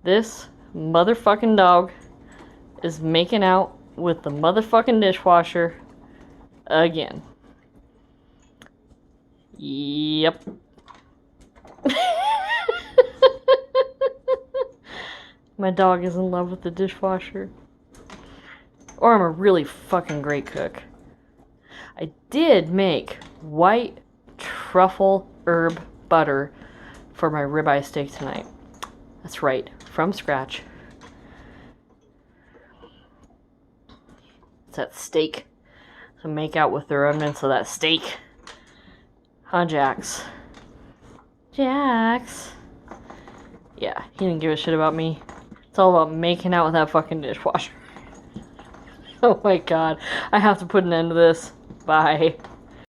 This motherfucking dog is making out with the motherfucking dishwasher again. Yep. My dog is in love with the dishwasher. Or I'm a really fucking great cook. I did make white truffle herb butter for my ribeye steak tonight. That's right, from scratch. It's that steak. So make out with the remnants of that steak. Huh, Jax? Jax? Yeah, he didn't give a shit about me. It's all about making out with that fucking dishwasher. Oh my god. I have to put an end to this. Bye.